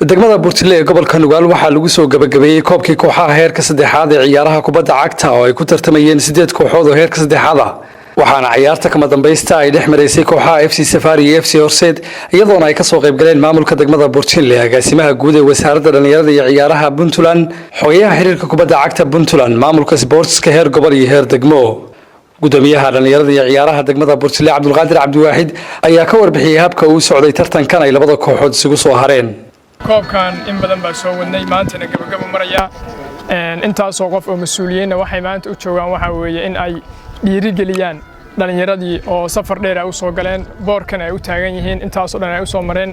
degmada Buurtile ee gobolka Nugaal waxaa lagu soo gabagabeeyay koobkii kooxaha heerka saddexaad ee ciyaaraha kubadda cagta oo ay ku tartamayeen 8 kooxood oo heerka saddexaad ah waxaana ciyaarta kama dambaysta ay dhex mareysay kooxaha FC Safari iyo FC Horseed iyadoona ay ka soo qayb galeen maamulka degmada Buurtile agaasimaha guud ee wasaaradda dhalinyarada iyo ciyaaraha Puntland xogayaha xiriirka kubadda cagta Puntland maamulka sportska heer gobol iyo heer degmo gudoomiyaha dhalinyarada iyo ciyaaraha degmada Buurtile Cabdulqaadir Cabdiwaahid ayaa ka warbixiyay habka uu socday tartankan ay labada kooxood isugu soo hareen koobkan in badan baa soo wadnay maantana gabagaba maraya intaas oo qof oo mas'uuliyiin waxay maanta u joogaan waxa weeye in ay dhiirigeliyaan dhalinyaradii oo safar dheer ay u soo galeen boorkan ay u taagan yihiin intaas oo dhan ay u soo mareen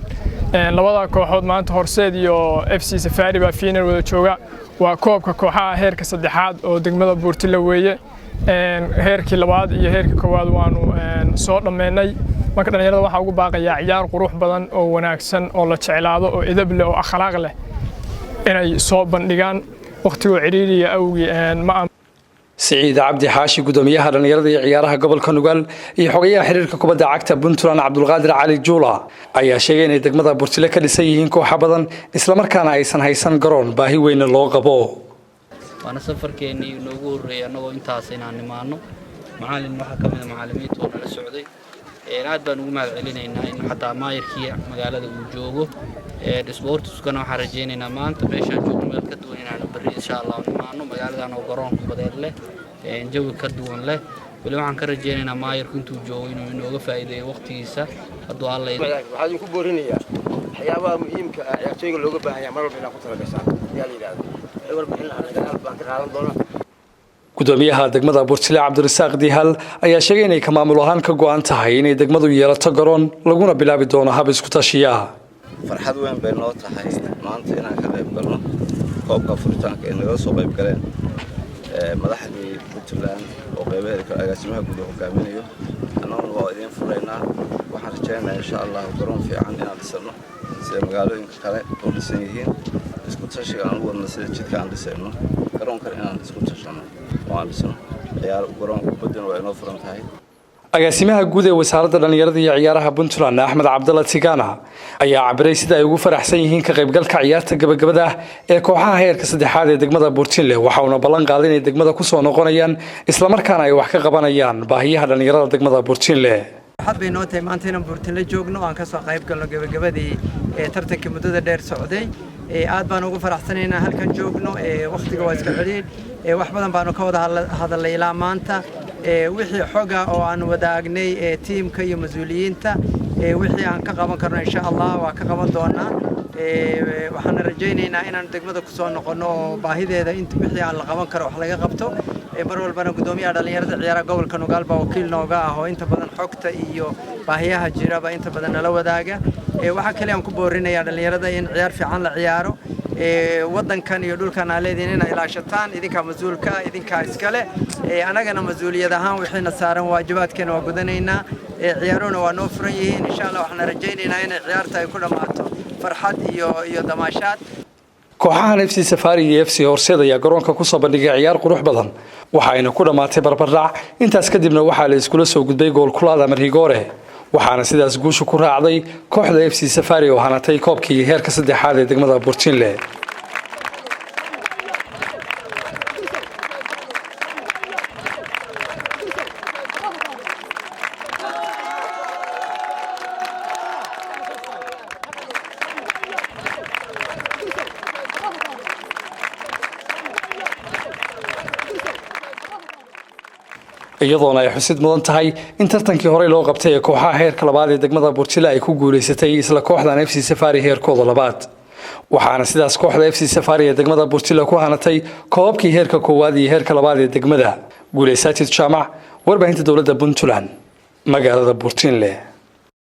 labada kooxood maanta Horseed iyo FC Safari baa final wada jooga waa koobka kooxaha heerka saddexaad oo degmada Buurtile weeye heerkii labaad iyo heerkii koowaad waanu soo dhameynay marka dhalinyarada waxa ugu baaqaya ciyaar qurux badan oo wanaagsan oo la jeclaado oo edeb leh oo akhlaaq leh inay soo bandhigaan waqtiga ciriiriga awgi ma سعيد عبد حاشي gudoomiyaha dhalinyarada iyo ciyaaraha gobolka Nugaal iyo xogayaha xiriirka kubadda cagta Puntland Cabdulqaadir Cali Juula ayaa sheegay in degmada Buurtile ka dhisan yihiin kooxo badan isla markaana aysan haysan garoon baahi weyn loo qabo waana safarkeennii noogu horeeyay anagoo intaas inaan nimaano macallin waxa kamid ah macallimiinta oo nala socday aad baan ugu mahadcelinaynaa in xataa maayirkii magaalada uu joogo sportskana waxaan rajaynaynaa maanta meeshaan joogno meel ka duwan inaan bari insha Allah nimaano magaaladan oo garoon kubadeed leh jawi ka duwan leh wali waxaan ka rajaynaynaa maayirku intuu joogo inuu inooga faa'iideeyo waqtigiisa hadduu alla waxaan ku boorinayaa waxyaabaha muhiimka ah ee shayga looga baahan yahay mar walba inaad ku talagashaan yaa la yiraahdo warbixin laga baan ka qaadan doonaa gudoomiyaha degmada Buurtile Cabdirasaaq Dihal ayaa sheegay inay ka maamul ahaan ka go'an tahay inay degmadu yeelato garoon laguna bilaabi doono hab isku tashiya farxad weyn bay noo tahay maanta inaan ka qayb galno koobka furitaanka ee naga soo qayb galeen madaxdii Puntland oo qaybaha ka agaasimaha guud hogaaminayo anaguna waa idin furaynaa waxaan rajaynayaa insha Allah garoon fiican inaan dhisano sida magaalooyinka kale oo dhisan yihiin isku tashiga aan wadno sida jidka aan dhisayno garoonka inaan isku tashano waan dhisano ciyaar garoon kubaddan waa inoo furan tahay agaasimaha guud ee wasaaradda dhalinyarada iyo ciyaaraha Puntland Axmed Cabdalla Tigana ayaa cabiray sida ay ugu faraxsan yihiin ka qaybgalka ciyaarta gabagabada ee kooxaha heerka saddexaad ee degmada Buurtile waxa uu ballan qaaday in degmada ku soo noqonayaan isla markaana ay wax ka qabanayaan baahiyaha dhalinyarada degmada Buurtile hadba inoo tahay maanta inaan Buurtile joogno aan ka soo qayb galno gabagabadii tartanka muddada dheer socday aad baan ugu faraxsanaynaa halkan joogno waqtiga waa iska xiriir wax badan baan ka wada hadalay ilaa maanta wixii xoga oo aan wadaagnay teamka iyo mas'uuliyiinta wixii aan ka qaban karno insha Allah waa ka qaban doonaa waxaan rajaynaynaa inaan degmada ku soo noqono baahideeda inta wixii aan la qaban karo wax laga qabto mar walbana gudoomiyaha dhalinyarada ciyaaraha gobolka Nugaal baa wakiil nooga ah oo inta badan xogta iyo baahiyaha jiraba inta badan nala wadaaga waxa kale aan ku boorinayaa dhalinyarada in ciyaar fiican la ciyaaro wadankan iyo dhulkan aan leedahay inay ilaashataan idinka mas'uulka idinka iskale anagana mas'uuliyad ahaan wixina saaran waajibaadkeena waa gudanaynaa ciyaarona waa noo furan yihiin insha Allah waxaan rajaynaynaa in ciyaarta ay ku dhamaato farxad iyo damaashaad kooxahan FC Safari iyo FC Horseed ayaa garoonka ku soo bandhigay ciyaar qurux badan waxayna ku dhamaatay barbardhac intaas kadibna waxaa la isku soo gudbay gool kulaada Marigore waxaana sidaas guusha ku raacday kooxda FC Safari oo hanatay koobkii heerka saddexaad ee degmada Buurtile iyadoona ay xusid mudan tahay in tartankii hore loo qabtay ee kooxaha heerka labaad ee degmada Buurtile ay ku guuleysatay isla kooxdan FC Safari heerkooda labaad waxaana sidaas kooxda FC Safari ee degmada Buurtile ku hanatay koobkii heerka koowaad iyo heerka labaad ee degmada guuleysatay jaamac warbaahinta dawladda Puntland magaalada Buurtile